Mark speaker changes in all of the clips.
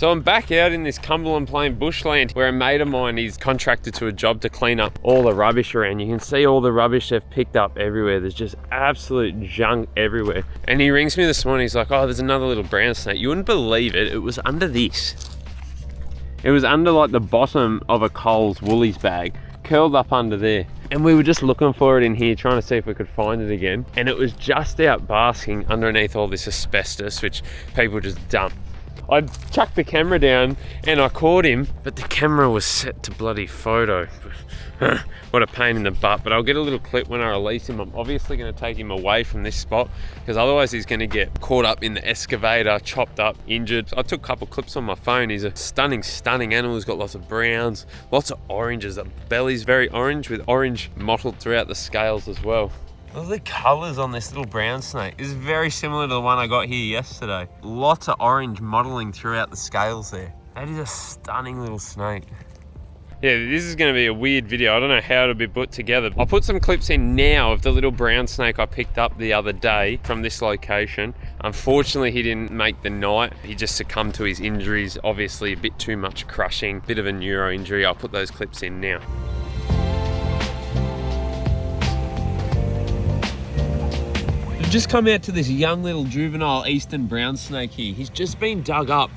Speaker 1: So I'm back out in this Cumberland Plain bushland where a mate of mine is contracted to a job to clean up all the rubbish around. You can see all the rubbish they've picked up everywhere. There's just absolute junk everywhere. And he rings me this morning, he's like, oh, there's another little brown snake. You wouldn't believe it, it was under this. It was under like the bottom of a Coles Woolies bag, curled up under there. And we were just looking for it in here, trying to see if we could find it again. And it was just out basking underneath all this asbestos, which people just dump. I chucked the camera down and I caught him, but the camera was set to bloody photo. What a pain in the butt, but I'll get a little clip when I release him. I'm obviously going to take him away from this spot because otherwise he's going to get caught up in the excavator, chopped up, injured. I took a couple clips on my phone. He's a stunning animal. He's got lots of browns, lots of oranges. The belly's very orange with orange mottled throughout the scales as well. Look at the colours on this little brown snake. It's very similar to the one I got here yesterday. Lots of orange mottling throughout the scales there. That is a stunning little snake. Yeah, this is going to be a weird video. I don't know how it'll be put together. I'll put some clips in now of the little brown snake I picked up the other day from this location. Unfortunately, he didn't make the night. He just succumbed to his injuries. Obviously, a bit too much crushing, bit of a neuro injury. I'll put those clips in now. Just come out to this young little juvenile eastern brown snake here. He's just been dug up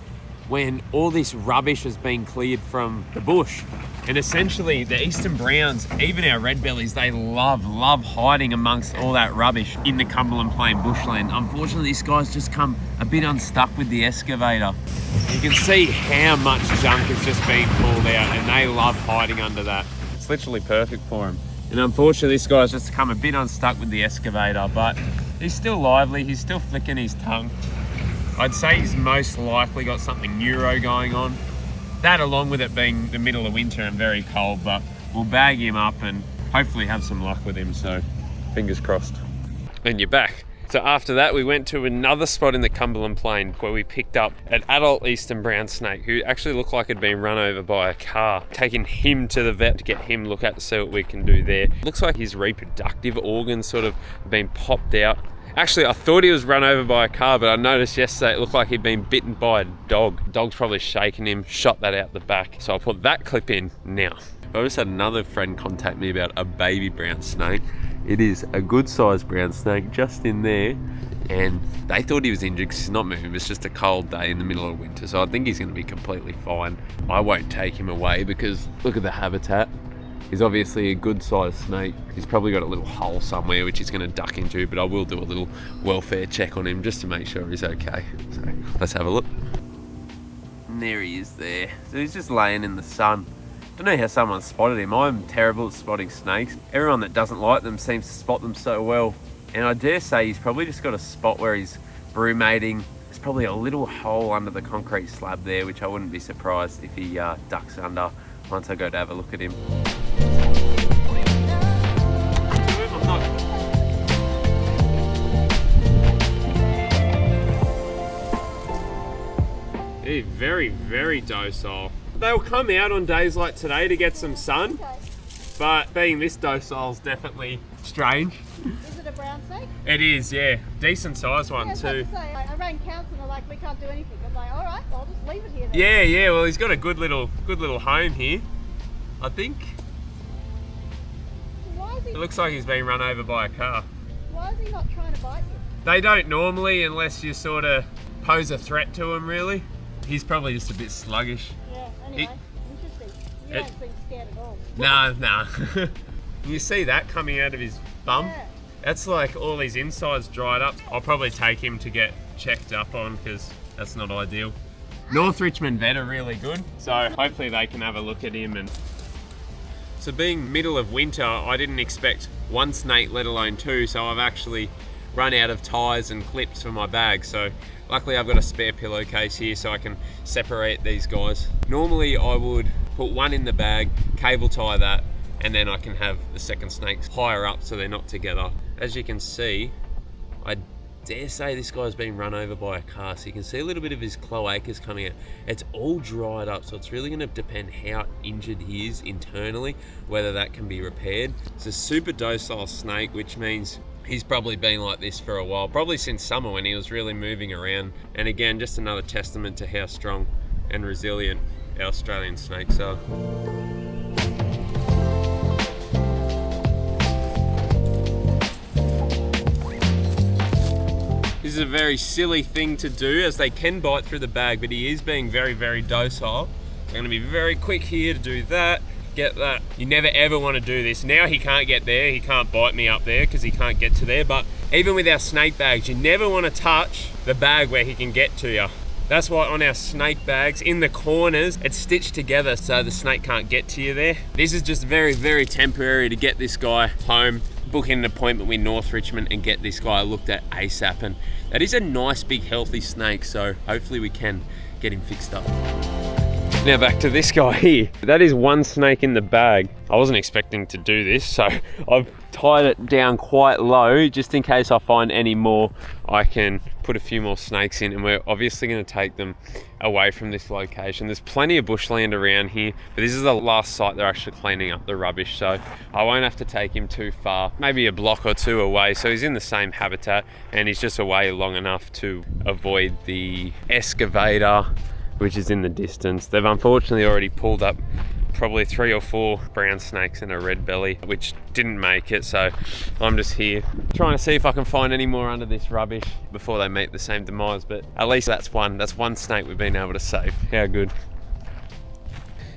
Speaker 1: when all this rubbish has been cleared from the bush. And essentially the eastern browns, even our red bellies, they love hiding amongst all that rubbish in the Cumberland Plain bushland. Unfortunately, this guy's just come a bit unstuck with the excavator. You can see how much junk has just been pulled out and they love hiding under that. It's literally perfect for him. And unfortunately, this guy's just come a bit unstuck with the excavator, but he's still lively, he's still flicking his tongue. I'd say he's most likely got something neuro going on. That along with it being the middle of winter and very cold, but we'll bag him up and hopefully have some luck with him, so fingers crossed. And you're back. So after that, we went to another spot in the Cumberland Plain where we picked up an adult eastern brown snake who actually looked like he'd been run over by a car. Taking him to the vet to get him look at to see what we can do there. Looks like his reproductive organs sort of been popped out. Actually, I thought he was run over by a car, but I noticed yesterday it looked like he'd been bitten by a dog. The dog's probably shaken him, shot that out the back. So I'll put that clip in now. I just had another friend contact me about a baby brown snake. It is a good sized brown snake just in there, and they thought he was injured because he's not moving. It's just a cold day in the middle of winter, so I think he's going to be completely fine. I won't take him away because look at the habitat. He's obviously a good sized snake. He's probably got a little hole somewhere which he's going to duck into, but I will do a little welfare check on him just to make sure he's okay. So let's have a look. And there he is there. So he's just laying in the sun. Don't know how someone spotted him. I'm terrible at spotting snakes. Everyone that doesn't like them seems to spot them so well. And I dare say he's probably just got a spot where he's brumating. There's probably a little hole under the concrete slab there, which I wouldn't be surprised if he ducks under once I go to have a look at him. He's very, very docile. They'll come out on days like today to get some sun, but being this docile is definitely strange.
Speaker 2: Is it a brown snake?
Speaker 1: It is, yeah. Decent sized one too.
Speaker 2: I rang counts and they're like, we can't do anything. I'm like, all right, I'll just leave it here then.
Speaker 1: Yeah. Well, he's got a good little home here, I think.
Speaker 2: Why is he?
Speaker 1: It looks like he's been run over by a car.
Speaker 2: Why is he not trying to bite you?
Speaker 1: They don't normally, unless you sort of pose a threat to him, really. He's probably just a bit sluggish.
Speaker 2: Yeah. Anyway, interesting. You don't seem scared at all.
Speaker 1: Nah. You see that coming out of his bum?
Speaker 2: Yeah.
Speaker 1: That's like all his insides dried up. I'll probably take him to get checked up on because that's not ideal. North Richmond vet are really good, so hopefully they can have a look at him. And so being middle of winter, I didn't expect one snake, let alone two, so I've actually run out of ties and clips for my bag. So luckily I've got a spare pillowcase here so I can separate these guys. Normally I would put one in the bag, cable tie that, and then I can have the second snakes higher up so they're not together. As you can see, I dare say this guy's been run over by a car, so you can see a little bit of his cloacas coming out. It's all dried up, so it's really going to depend how injured he is internally, whether that can be repaired. It's a super docile snake, which means he's probably been like this for a while, probably since summer when he was really moving around. And again, just another testament to how strong and resilient our Australian snakes are. This is a very silly thing to do, as they can bite through the bag, but he is being very, very docile. I'm gonna be very quick here to do that, get that. You never ever wanna do this. Now he can't get there, he can't bite me up there because he can't get to there, but even with our snake bags, you never wanna touch the bag where he can get to you. That's why on our snake bags, in the corners, it's stitched together so the snake can't get to you there. This is just very, very temporary to get this guy home, book in an appointment with North Richmond and get this guy looked at ASAP. And that is a nice, big, healthy snake, so hopefully we can get him fixed up. Now back to this guy here. That is one snake in the bag. I wasn't expecting to do this, so I've tied it down quite low just in case I find any more. I can put a few more snakes in, and we're obviously going to take them away from this location. There's plenty of bushland around here, but this is the last site they're actually cleaning up the rubbish, so I won't have to take him too far, maybe a block or two away. So he's in the same habitat and he's just away long enough to avoid the excavator, which is in the distance. They've unfortunately already pulled up probably 3 or 4 brown snakes and a red belly, which didn't make it, so I'm just here trying to see if I can find any more under this rubbish before they meet the same demise. But at least that's one snake we've been able to save. How good.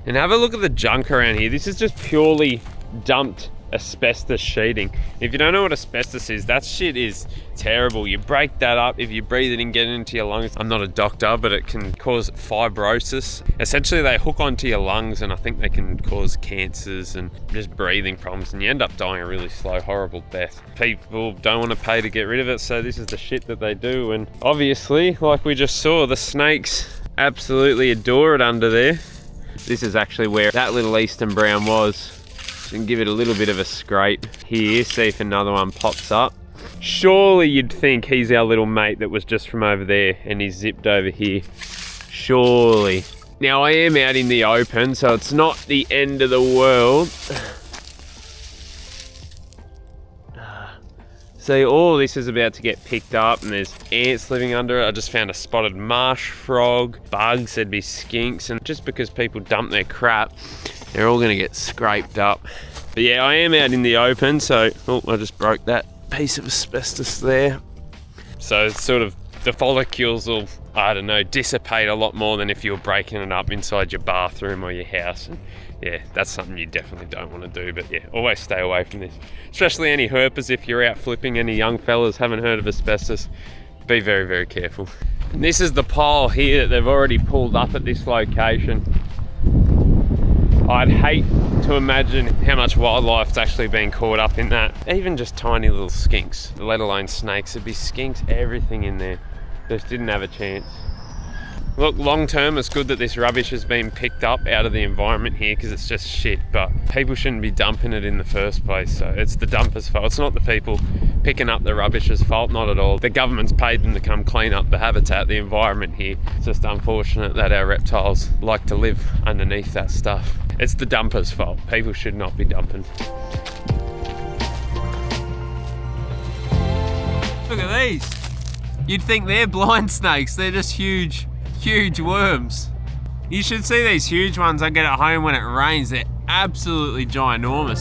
Speaker 1: And have a look at the junk around here. This is just purely dumped asbestos sheeting. If you don't know what asbestos is, that shit is terrible. You break that up, if you breathe it in, get it into your lungs. I'm not a doctor, but it can cause fibrosis. Essentially they hook onto your lungs, and I think they can cause cancers and just breathing problems, and you end up dying a really slow, horrible death. People don't want to pay to get rid of it, so this is the shit that they do. And obviously, like we just saw, the snakes absolutely adore it under there. This is actually where that little eastern brown was. And give it a little bit of a scrape here, see if another one pops up. Surely you'd think he's our little mate that was just from over there and he's zipped over here. Surely. Now I am out in the open, so it's not the end of the world. See, all this is about to get picked up, and there's ants living under it. I just found a spotted marsh frog, bugs, there'd be skinks, and just because people dump their crap, they're all gonna get scraped up. But yeah, I am out in the open, so, oh, I just broke that piece of asbestos there. So it's sort of, the follicles will, I don't know, dissipate a lot more than if you were breaking it up inside your bathroom or your house. And yeah, that's something you definitely don't want to do. But yeah, always stay away from this. Especially any herpers, if you're out flipping, any young fellas haven't heard of asbestos, be very, very careful. And this is the pile here that they've already pulled up at this location. I'd hate to imagine how much wildlife's actually been caught up in that. Even just tiny little skinks, let alone snakes. There'd be skinks, everything in there. Just didn't have a chance. Look, long term, it's good that this rubbish has been picked up out of the environment here, because it's just shit, but people shouldn't be dumping it in the first place, so it's the dumpers' fault. It's not the people picking up the rubbish's fault, not at all. The government's paid them to come clean up the habitat, the environment here. It's just unfortunate that our reptiles like to live underneath that stuff. It's the dumpers' fault. People should not be dumping. Look at these. You'd think they're blind snakes. They're just huge worms. You should see these huge ones I get at home when it rains. They're absolutely ginormous.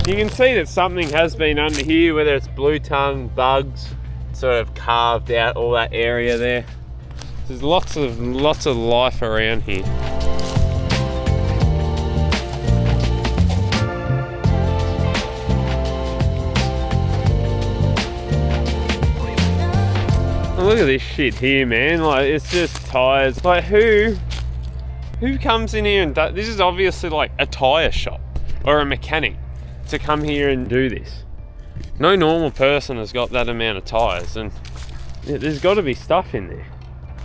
Speaker 1: You can see that something has been under here, whether it's blue tongue, bugs, sort of carved out all that area there. There's lots of life around here. Look at this shit here, man. Like, it's just tires. Like, who comes in here and does this? Is obviously like a tire shop or a mechanic to come here and do this. No normal person has got that amount of tires, and there's got to be stuff in there.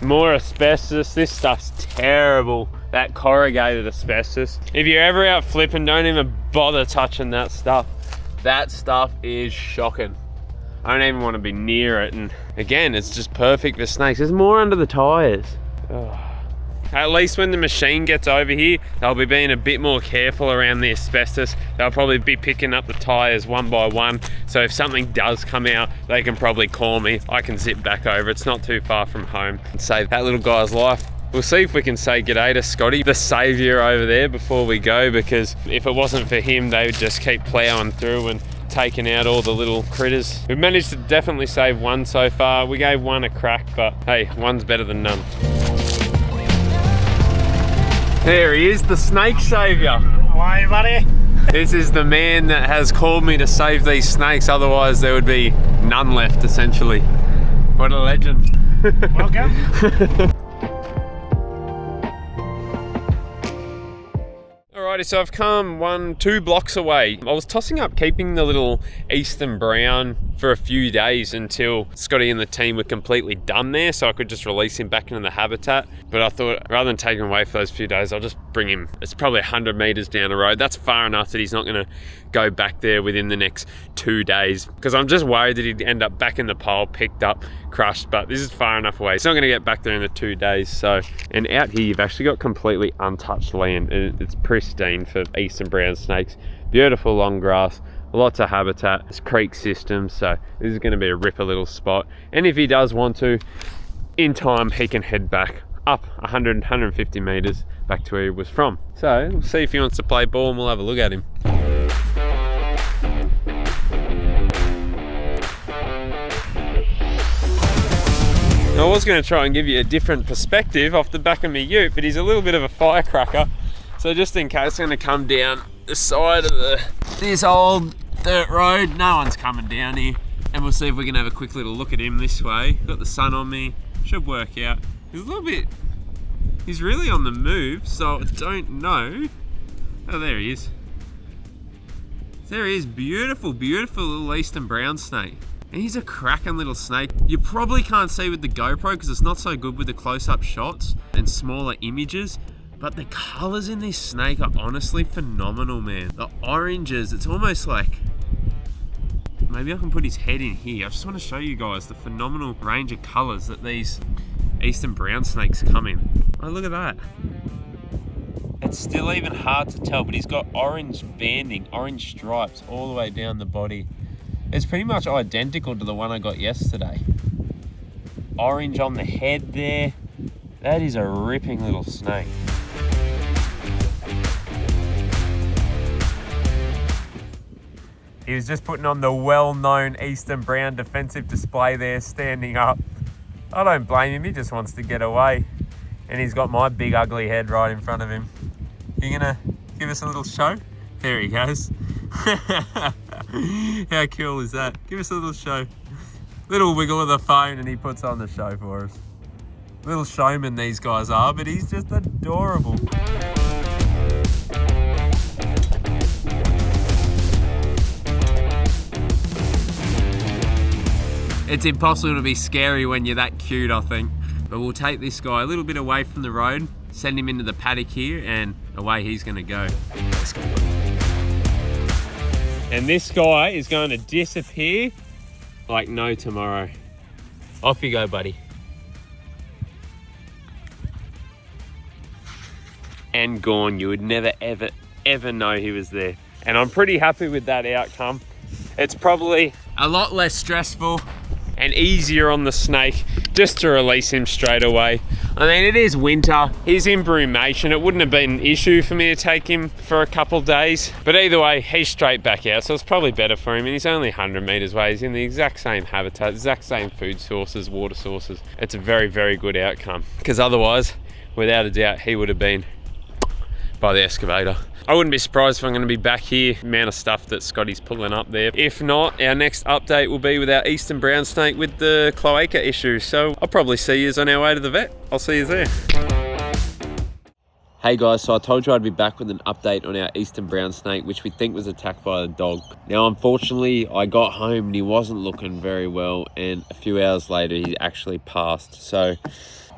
Speaker 1: More asbestos. This stuff's terrible. That corrugated asbestos. If you're ever out flipping, don't even bother touching that stuff. That stuff is shocking. I don't even want to be near it, and again, it's just perfect for snakes. There's more under the tires. Oh. At least when the machine gets over here, they'll be being a bit more careful around the asbestos. They'll probably be picking up the tyres one by one. So if something does come out, they can probably call me. I can zip back over. It's not too far from home and save that little guy's life. We'll see if we can say g'day to Scotty, the saviour over there, before we go, because if it wasn't for him, they would just keep ploughing through and taking out all the little critters. We've managed to definitely save one so far. We gave one a crack, but hey, one's better than none. There he is, the snake saviour.
Speaker 3: How are you, buddy?
Speaker 1: This is the man that has called me to save these snakes, otherwise there would be none left, essentially. What a legend.
Speaker 3: Welcome.
Speaker 1: Alrighty, so I've come 2 blocks away. I was tossing up keeping the little Eastern Brown for a few days until Scotty and the team were completely done there, so I could just release him back into the habitat. But I thought, rather than take him away for those few days, I'll just bring him. It's probably 100 meters down the road. That's far enough that he's not gonna go back there within the next 2 days, because I'm just worried that he'd end up back in the pole, picked up, crushed. But this is far enough away. He's not gonna get back there in the 2 days. So, and out here, you've actually got completely untouched land, and it's pristine for Eastern Brown snakes. Beautiful long grass. Lots of habitat, it's creek systems, so this is going to be a ripper little spot. And if he does want to, in time, he can head back up 100, 150 meters back to where he was from. So we'll see if he wants to play ball and we'll have a look at him. I was going to try and give you a different perspective off the back of my ute, but he's a little bit of a firecracker. So just in case, I'm going to come down the side of this old dirt road. No one's coming down here, and we'll see if we can have a quick little look at him this way. Got the sun on me, should work out. He's really on the move, so I don't know. Oh, there he is. There he is, beautiful little Eastern Brown snake. And he's a cracking little snake. You probably can't see with the GoPro because it's not so good with the close-up shots and smaller images. But the colours in this snake are honestly phenomenal, man. The oranges, it's almost like... Maybe I can put his head in here. I just want to show you guys the phenomenal range of colours that these Eastern Brown snakes come in. Oh, look at that. It's still even hard to tell, but he's got orange banding, orange stripes all the way down the body. It's pretty much identical to the one I got yesterday. Orange on the head there. That is a ripping little snake. He was just putting on the well-known Eastern Brown defensive display there, standing up. I don't blame him, he just wants to get away. And he's got my big ugly head right in front of him. You gonna give us a little show? There he goes. How cool is that? Give us a little show. Little wiggle of the phone and he puts on the show for us. Little showman these guys are, but he's just adorable. It's impossible to be scary when you're that cute, I think. But we'll take this guy a little bit away from the road, send him into the paddock here, and away he's gonna go. Let's go. And this guy is going to disappear like no tomorrow. Off you go, buddy. And gone. You would never, ever know he was there. And I'm pretty happy with that outcome. It's probably a lot less stressful and easier on the snake just to release him straight away. I mean, it is winter, he's in brumation. It wouldn't have been an issue for me to take him for a couple days, but either way, he's straight back out, so it's probably better for him. And he's only 100 meters away. He's in the exact same habitat, exact same food sources, water sources. It's a very, very good outcome, because otherwise, without a doubt, he would have been by the excavator. I wouldn't be surprised if I'm going to be back here, the amount of stuff that Scotty's pulling up there. If not, our next update will be with our Eastern Brown snake with the cloaca issue. So I'll probably see you on our way to the vet. I'll see you there. Hey guys, so I told you I'd be back with an update on our Eastern Brown snake, which we think was attacked by a dog. Now, unfortunately, I got home and he wasn't looking very well, and a few hours later, he actually passed. So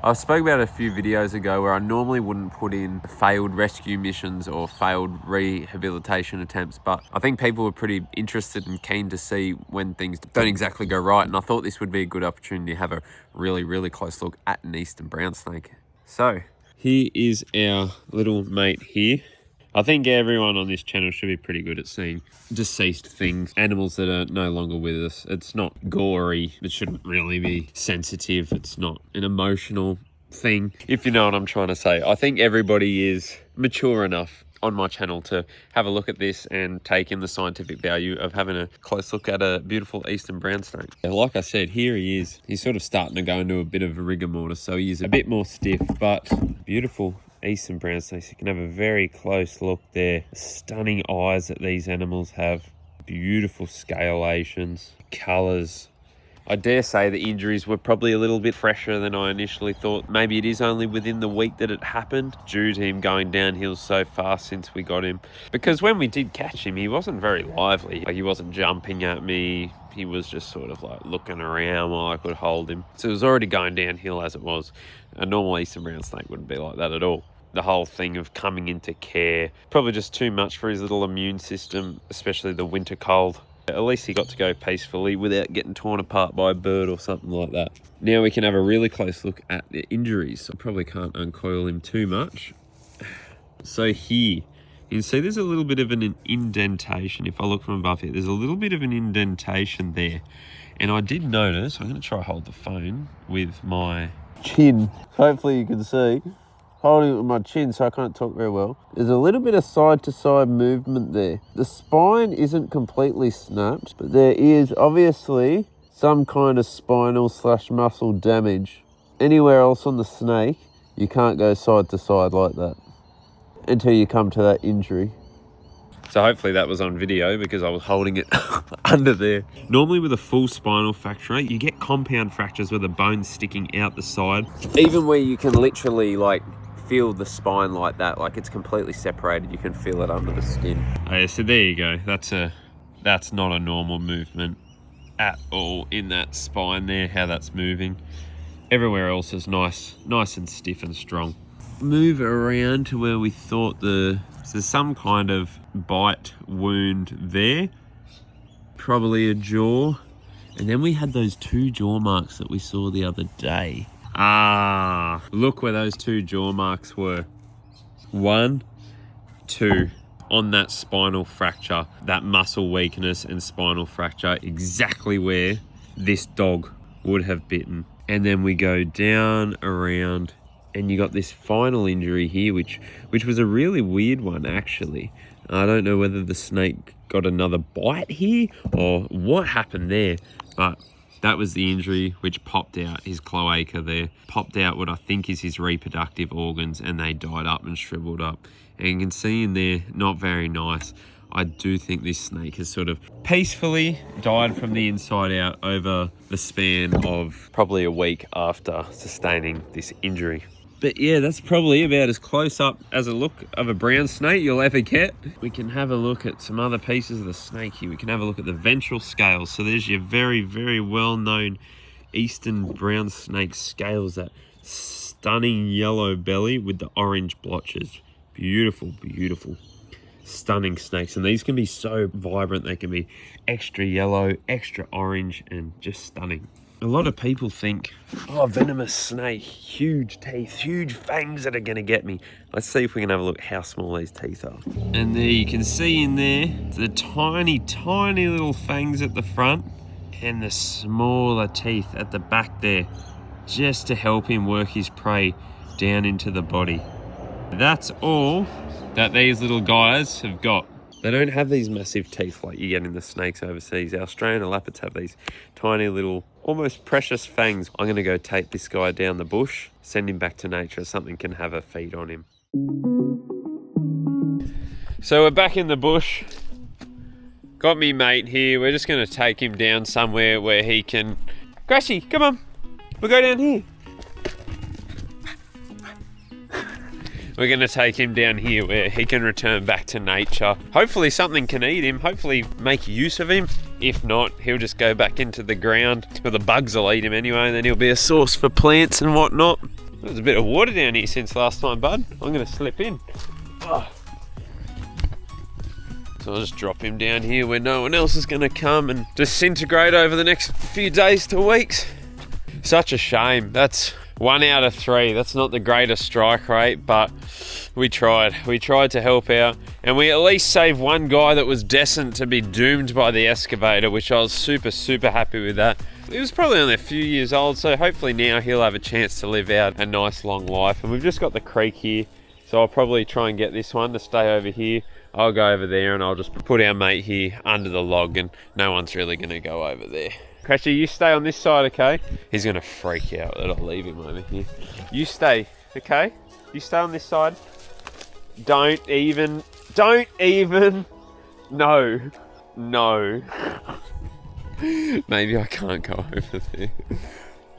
Speaker 1: I spoke about it a few videos ago where I normally wouldn't put in failed rescue missions or failed rehabilitation attempts, but I think people were pretty interested and keen to see when things don't exactly go right, and I thought this would be a good opportunity to have a really, really close look at an Eastern Brown snake. So Here is our little mate here. I think everyone on this channel should be pretty good at seeing deceased things, animals that are no longer with us. It's not gory. It shouldn't really be sensitive. It's not an emotional thing, if you know what I'm trying to say. I think everybody is mature enough on my channel to have a look at this and take in the scientific value of having a close look at a beautiful eastern brown snake. Like I said, here he is. He's sort of starting to go into a bit of a rigor mortis, so he is a bit more stiff, but beautiful eastern brown snakes. You can have a very close look there. Stunning eyes that these animals have. Beautiful scalations, colours. I dare say the injuries were probably a little bit fresher than I initially thought. Maybe it is only within the week that it happened, due to him going downhill so fast since we got him. Because when we did catch him, he wasn't very lively. Like, he wasn't jumping at me. He was just sort of like looking around while I could hold him. So it was already going downhill as it was. A normal eastern brown snake wouldn't be like that at all. The whole thing of coming into care, probably just too much for his little immune system, especially the winter cold. At least he got to go peacefully without getting torn apart by a bird or something like that. Now we can have a really close look at the injuries. I probably can't uncoil him too much. So here, you can see there's a little bit of an indentation. If I look from above here, there's a little bit of an indentation there. And I did notice, I'm going to try to hold the phone with my chin. Hopefully you can see. Holding it with my chin so I can't talk very well. There's a little bit of side to side movement there. The spine isn't completely snapped, but there is obviously some kind of spinal / muscle damage. Anywhere else on the snake, you can't go side to side like that until you come to that injury. So hopefully that was on video because I was holding it under there. Normally with a full spinal fracture, you get compound fractures where the bone's sticking out the side. Even where you can literally like feel the spine like that, like it's completely separated, you can feel it under the skin. Oh yeah, so there you go. That's not a normal movement at all in that spine there, how that's moving. Everywhere else is nice and stiff and strong. Move around to where we thought there's some kind of bite wound there, probably a jaw, and then we had those 2 jaw marks that we saw the other day. Look where those 2 jaw marks were. 1, 2 on that spinal fracture, that muscle weakness and spinal fracture, exactly where this dog would have bitten. And then we go down around and you got this final injury here, which was a really weird one actually. I don't know whether the snake got another bite here or what happened there, but that was the injury which popped out his cloaca there, popped out what I think is his reproductive organs, and they died up and shriveled up. And you can see in there, not very nice. I do think this snake has sort of peacefully died from the inside out over the span of probably a week after sustaining this injury. But yeah, that's probably about as close up as a look of a brown snake you'll ever get. We can have a look at some other pieces of the snake here. We can have a look at the ventral scales. So there's your very, very well-known eastern brown snake scales, that stunning yellow belly with the orange blotches. Beautiful, beautiful, stunning snakes. And these can be so vibrant. They can be extra yellow, extra orange, and just stunning. A lot of people think, oh, venomous snake, huge teeth, huge fangs that are going to get me. Let's see if we can have a look how small these teeth are. And there you can see in there the tiny, tiny little fangs at the front and the smaller teeth at the back there, just to help him work his prey down into the body. That's all that these little guys have got. They don't have these massive teeth like you get in the snakes overseas. Our Australian leopards have these tiny little, almost precious fangs. I'm going to go take this guy down the bush, send him back to nature. Something can have a feed on him. So we're back in the bush. Got me mate here. We're just going to take him down somewhere where he can... Grashy, come on. We'll go down here. We're going to take him down here where he can return back to nature. Hopefully something can eat him, hopefully make use of him. If not, he'll just go back into the ground. Well, the bugs will eat him anyway, and then he'll be a source for plants and whatnot. There's a bit of water down here since last time, bud. I'm going to slip in. Oh. So I'll just drop him down here where no one else is going to come and disintegrate over the next few days to weeks. Such a shame. That's 1 out of 3. That's not the greatest strike rate, but we tried. We tried to help out, and we at least saved one guy that was destined to be doomed by the excavator, which I was super happy with that. He was probably only a few years old, so hopefully now he'll have a chance to live out a nice long life. And we've just got the creek here, so I'll probably try and get this one to stay over here. I'll go over there and I'll just put our mate here under the log, and no one's really going to go over there. Crasher, you stay on this side, okay? He's going to freak out that I'll leave him over here. You stay, okay? You stay on this side. Don't even. No. Maybe I can't go over there.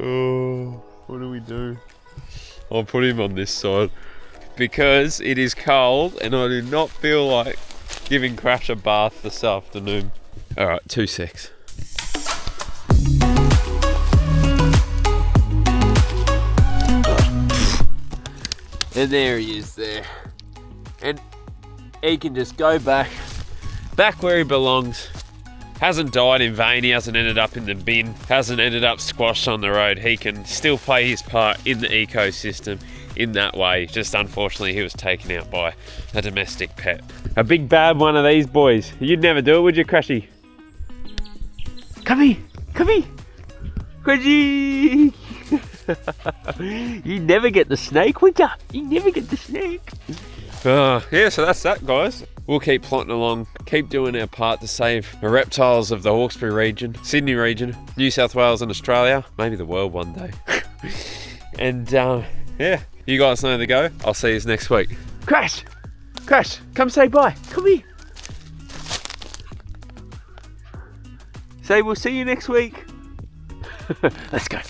Speaker 1: Oh, what do we do? I'll put him on this side because it is cold and I do not feel like giving Crash a bath this afternoon. Alright, 2 secs. And there he is there. And he can just go back where he belongs. Hasn't died in vain, he hasn't ended up in the bin, hasn't ended up squashed on the road. He can still play his part in the ecosystem in that way. Just unfortunately he was taken out by a domestic pet. A big bad one of these boys. You'd never do it, would you, Crashy? Come here, Crashy! You'd never get the snake, would ya? You never get the snake. Yeah, so that's that, guys. We'll keep plotting along, keep doing our part to save the reptiles of the Hawkesbury region, Sydney region, New South Wales and Australia, maybe the world one day. And yeah, you guys know the go. I'll see you next week. Crash, come say bye. Come here. Say we'll see you next week. Let's go.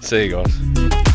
Speaker 1: See you guys.